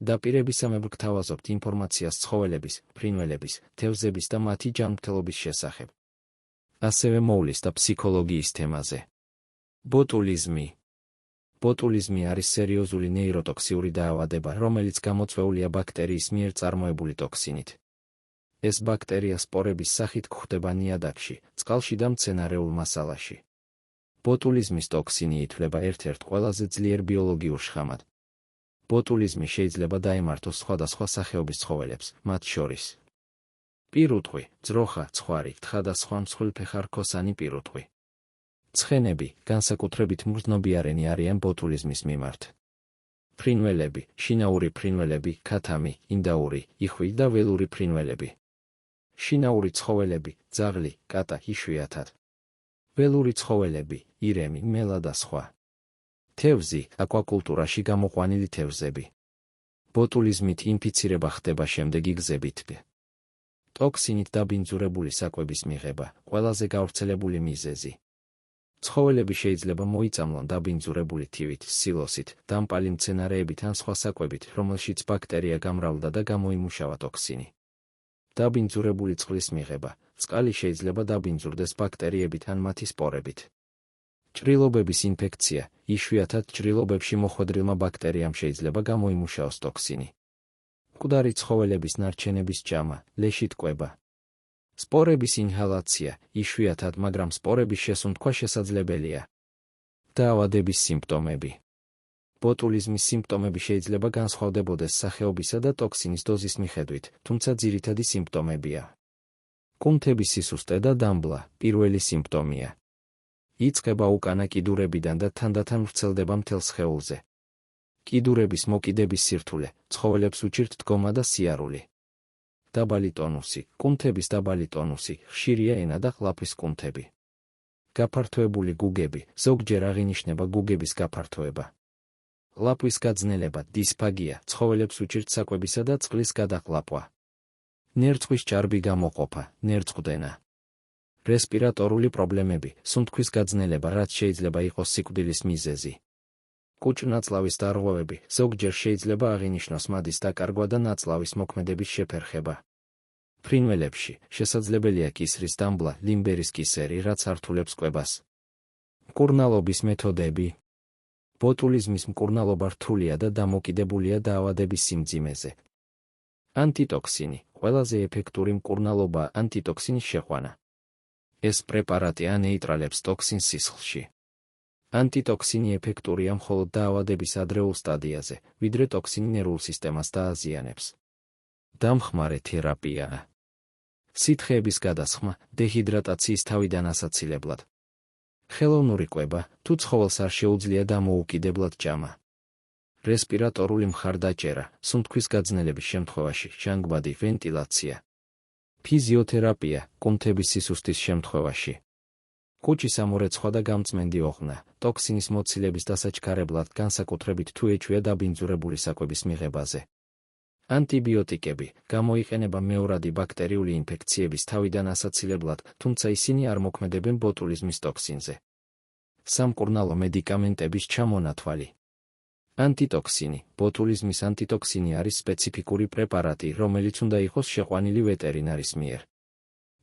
დაპირებისამებრ გთავაზობთ ინფორმაციას ცხოველების, ფრინველების, თევზების და მათი ჯანმრთელობის შესახებ. ასევე მოვლისთ ფსიქოლოგიის თემაზე. ბოტულიზმი. ბოტულიზმი არის სერიოზული ნეიროტოქსიური დაავადება, რომელიც გამოწვეულია ბაქტერიის მიერ წარმოებული ტოქსინით. ეს ბაქტერია სპორების სახით გვხვდება ნიადაგში, წყალში და მცენარეულ მასალაში. ბოტულიზმის ტოქსინი ითვლება ერთ-ერთ ყველაზე ძლიერ ბიოლოგიურ შხამად. ბოტულიზმი შეიძლება დაემართოს სხვადასხვა სახეობის ცხოველებს, მათ შორის პირუტყვი, ძროხა, ცხვარი, თხა და სხვა მსხვილფეხა-რქოსანი პირუტყვი. ცხენები, განსაკუთრებით მგრძნობიარენი არიან ბოტულიზმის მიმართ. ფრინველები, შინაური ფრინველები, ქათამი, ინდაური, იხვი და ველური ფრინველები. შინაური ცხოველები, ძაღლი, კატა, იშვიათად. ველური ცხოველები, ირემი, მელა და სხვა. თევზი, აკვაკულტურაში გამოყვანილი თევზები. ბოტულიზმით ინფიცირება ხდება შემდეგი გზებით. ტოქსინით დაბინძურებული საკვების მიღება, ყველაზე გავრცელებული მიზეზი. ცხოველები შეიძლება მოიწამლონ დაბინძურებული თივით, სილოსით, დამპალი მცენარეებით ან სხვა საკვებით, რომელშიც ბაქტერია გამრავლდა და გამოიმუშავა ტოქსინი. დაბინძურებული წყლის მიღება, წყალი შეიძლება დაბინძურდეს ბაქტერიებით ან მათი სპორებით. ჭრილობების ინფექცია, იშვიათად ჭრილობებში მოხვედრილმა ბაქტერიამ შეიძლება გამოიმუშაოს ტოქსინი. მკვდარი ცხოველების ნარჩენების ჭამა, ლეშით კვება. სპორების ინჰალაცია, იშვიათად, მაგრამ სპორების შესუნთქვა შესაძლებელია. დაავადების სიმპტომები. ბოტულიზმის სიმპტომები შეიძლება განსხვავდებოდეს სახეობისა და ტოქსინის დოზის მიხედვით, თუმცა ძირითადი სიმპტომებია. კუნთების სისუსტე და დამბლა, პირველი სიმპტომია. იწყება უკანა კიდურებიდან და თანდათან ვრცელდება მთელ სხეულზე. კიდურების მოკიდების სირთულე, ცხოველებს უჭირთ დგომა და სიარული. დაბალი ტონუსი, კუნთების დაბალი ტონუსი, ხშირია ენა და ყლაფის კუნთები. გაფართოებული გუგები, ზოგჯერ აღინიშნება გუგების გაფართოება. ყლაფის გაძნელება, დისფაგია, ცხოველებს უჭირთ საკვებისა და წყლის გადაყლაპვა. ნერწყვის ჭარბი გამოყოფა, ნერწყვდენა. რესპირატორული პრობლემები, სუნთქვის გაძნელება, რაც შეიძლება იყოს სიკვდილის მიზეზი. კუჭ-ნაწლავის დარღვევები, ზოგჯერ შეიძლება აღინიშნოს მადის დაკარგვა და ნაწლავის მოქმედების შეფერხება. ფრინველებში შესაძლებელია კისრის დამბლა, ლიმბერის კისერი, რაც ართულებს კვებას. მკურნალობის მეთოდები. ბოტულიზმის მკურნალობა რთულია და დამოკიდებულია დაავადების სიმძიმეზე. ანტიტოქსინი, ყველაზე ეფექტური მკურნალობაა ანტიტოქსინის შეყვანა. ეს პრეპარატი ანეიტრალებს ტოქსინს სისხლში. ანტიტოქსინი ეფექტურია მხოლოდ დაავადების ადრეულ სტადიაზე, ვიდრე ტოქსინი ნერვულ სისტემას დააზიანებს. დამხმარე თერაპია. სითხეების გადასხმა, დეჰიდრატაციის თავიდან ასაცილებლად. ხელოვნური კვება, თუ ცხოველს არ შეუძლია დამოუკიდებლად ჭამა. რესპირატორული მხარდაჭერა, სუნთქვის გაძნელების შემთხვევაში, ჟანგბადი, ვენტილაცია. ფიზიოთერაპია, კუნთების სისუსტის შემთხვევაში. კუჭის ამორეცხვა და გამწმენდი ოღნა, ტოქსინის მოცილების დასაჩქარებლად, განსაკუთრებით თუ ეჭვია დაბინძურებული საკვების მიღებაზე. ანტიბიოტიკები, გამოიყენება მეორადი ბაქტერიული ინფექციების თავიდან ასაცილებლად, თუმცა ისინი არ მოქმედებენ ბოტულიზმის ტოქსინზე. სამკურნალო მედიკამენტების ჩამონათვალი. ანტიტოქსინი, ბოტულიზმის ანტიტოქსინი არის სპეციფიკური პრეპარატი, რომელიც უნდა იყოს შეყვანილი ვეტერინარის მიერ.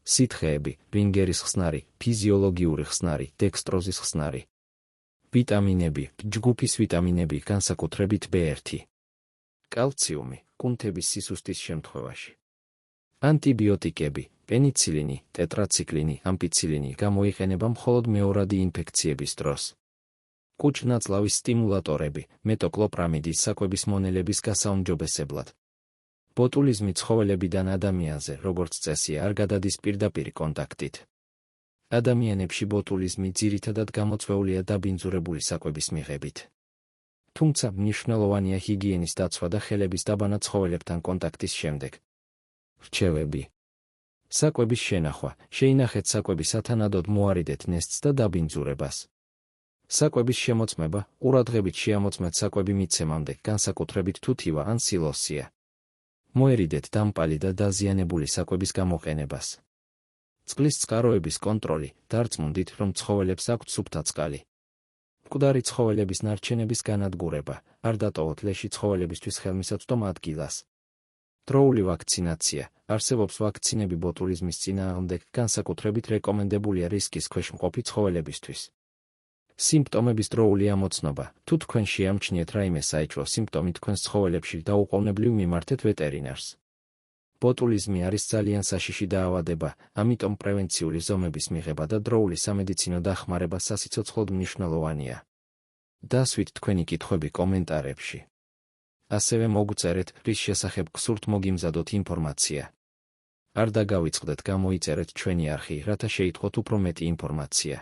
სითხეები, რინგერის ხსნარი, ფიზიოლოგიური ხსნარი, დექსტროზის ხსნარი. ვიტამინები, ჯგუფის ვიტამინები, განსაკუთრებით B1. კალციუმი, კუნთების სისუსტის შემთხვევაში. ანტიბიოტიკები, პენიცილინი, ტეტრაციკლინი, ამპიცილინი გამოიყენება მხოლოდ მეორადი ინფექციების დროს. კუჭ-ნაწლავის სტიმულატორები, მეტოკლოპრამიდის საკვების მონელების გასაუმჯობესებლად. ბოტულიზმი ცხოველებიდან ადამიანზე, როგორც წესი, არ გადადის პირდაპირ კონტაქტით. ადამიანებში ბოტულიზმი ძირითადად გამოწვეულია დაბინძურებული საკვების მიღებით. თუმცა მნიშვნელოვანია ჰიგიენის დაცვა და ხელების დაბანა ცხოველებთან კონტაქტის შემდეგ. რჩევები. საკვების შენახვა, შეინახეთ საკვები სათანადოდ მოარიდეთ ნესტს და დაბინძურებას. საკვების შემოწმება, ყურადღებით შეამოწმეთ საკვები მიცემამდე, განსაკუთრებით თუ თივა ან სილოსია. მოერიდეთ დამპალი და დაზიანებული საკვების გამოყენებას. წყლის წყაროების კონტროლი, დარწმუნდით, რომ ცხოველებს აქვთ სუფთა წყალი. მკვდარი ცხოველების ნარჩენების განადგურება, არ დატოვოთ ლეში ცხოველებისთვის ხელმისაწვდომ ადგილას. დროული ვაქცინაცია. არსებობს ვაქცინები ბოტულიზმის წინააღმდეგ, განსაკუთრებით რეკომენდებულია რისკის ქვეშ მყოფი ცხოველებისთვის. სიმპტომების დროული ამოცნობა. თუ თქვენ შეამჩნიეთ რაიმე საეჭვო სიმპტომი თქვენს ცხოველებში, დაუყოვნებლივ მიმართეთ ვეტერინარს. ბოტულიზმი არის ძალიან საშიში დაავადება, ამიტომ პრევენციული ზომების მიღება და დროული სამედიცინო დახმარება სასიცოცხლოდ მნიშვნელოვანია. დასვით თქვენი კითხვები კომენტარებში. ასევე მოგწერეთ, რის შესახებ გსურთ მოგიმზადოთ ინფორმაცია. არ დაგავიწყდეთ, გამოიწერეთ ჩვენი არხი, რათა შეიტყოთ უფრო მეტი ინფორმაცია.